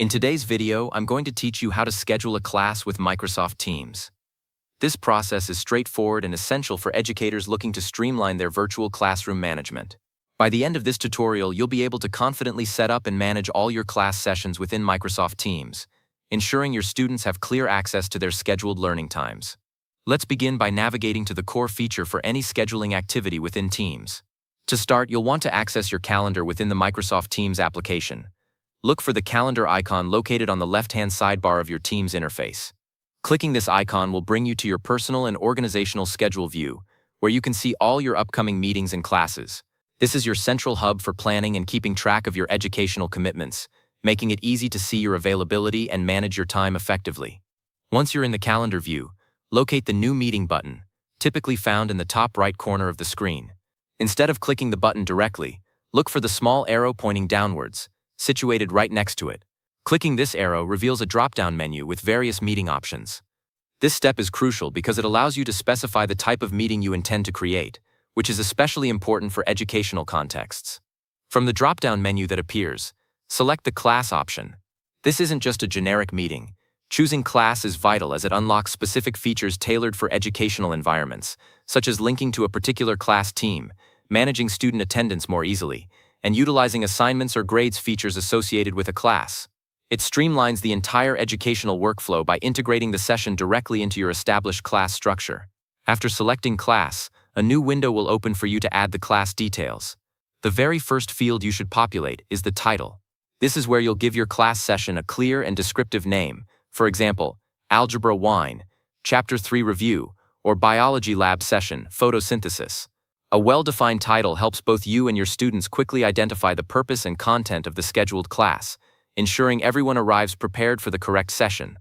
In today's video, I'm going to teach you how to schedule a class with Microsoft Teams. This process is straightforward and essential for educators looking to streamline their virtual classroom management. By the end of this tutorial, you'll be able to confidently set up and manage all your class sessions within Microsoft Teams, ensuring your students have clear access to their scheduled learning times. Let's begin by navigating to the core feature for any scheduling activity within Teams. To start, you'll want to access your calendar within the Microsoft Teams application. Look for the calendar icon located on the left-hand sidebar of your Teams interface. Clicking this icon will bring you to your personal and organizational schedule view, where you can see all your upcoming meetings and classes. This is your central hub for planning and keeping track of your educational commitments, making it easy to see your availability and manage your time effectively. Once you're in the calendar view, locate the New Meeting button, typically found in the top right corner of the screen. Instead of clicking the button directly, look for the small arrow pointing downwards, situated right next to it. Clicking this arrow reveals a drop-down menu with various meeting options. This step is crucial because it allows you to specify the type of meeting you intend to create, which is especially important for educational contexts. From the drop-down menu that appears, select the Class option. This isn't just a generic meeting. Choosing Class is vital as it unlocks specific features tailored for educational environments, such as linking to a particular class team, managing student attendance more easily, and utilizing assignments or grades features associated with a class. It streamlines the entire educational workflow by integrating the session directly into your established class structure. After selecting Class, a new window will open for you to add the class details. The very first field you should populate is the title. This is where you'll give your class session a clear and descriptive name, for example, Algebra 1, Chapter 3 Review, or Biology Lab Session, Photosynthesis. A well-defined title helps both you and your students quickly identify the purpose and content of the scheduled class, ensuring everyone arrives prepared for the correct session.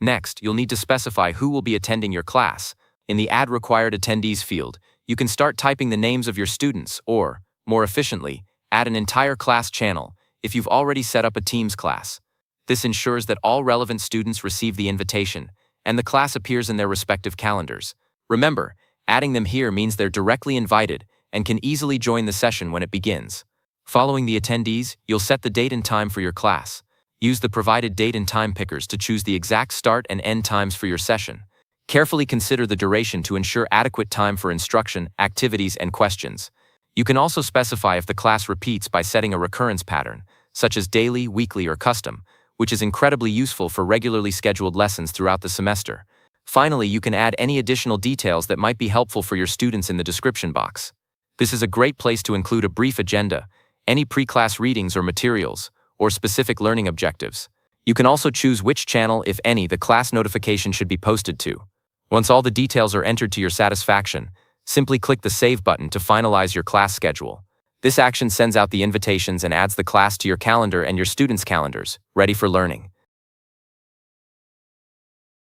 Next, you'll need to specify who will be attending your class. In the Add Required Attendees field, you can start typing the names of your students or, more efficiently, add an entire class channel if you've already set up a Teams class. This ensures that all relevant students receive the invitation, and the class appears in their respective calendars. Remember, adding them here means they're directly invited and can easily join the session when it begins. Following the attendees, you'll set the date and time for your class. Use the provided date and time pickers to choose the exact start and end times for your session. Carefully consider the duration to ensure adequate time for instruction, activities, and questions. You can also specify if the class repeats by setting a recurrence pattern, such as daily, weekly, or custom, which is incredibly useful for regularly scheduled lessons throughout the semester. Finally, you can add any additional details that might be helpful for your students in the description box. This is a great place to include a brief agenda, any pre-class readings or materials, or specific learning objectives. You can also choose which channel, if any, the class notification should be posted to. Once all the details are entered to your satisfaction, simply click the Save button to finalize your class schedule. This action sends out the invitations and adds the class to your calendar and your students' calendars, ready for learning.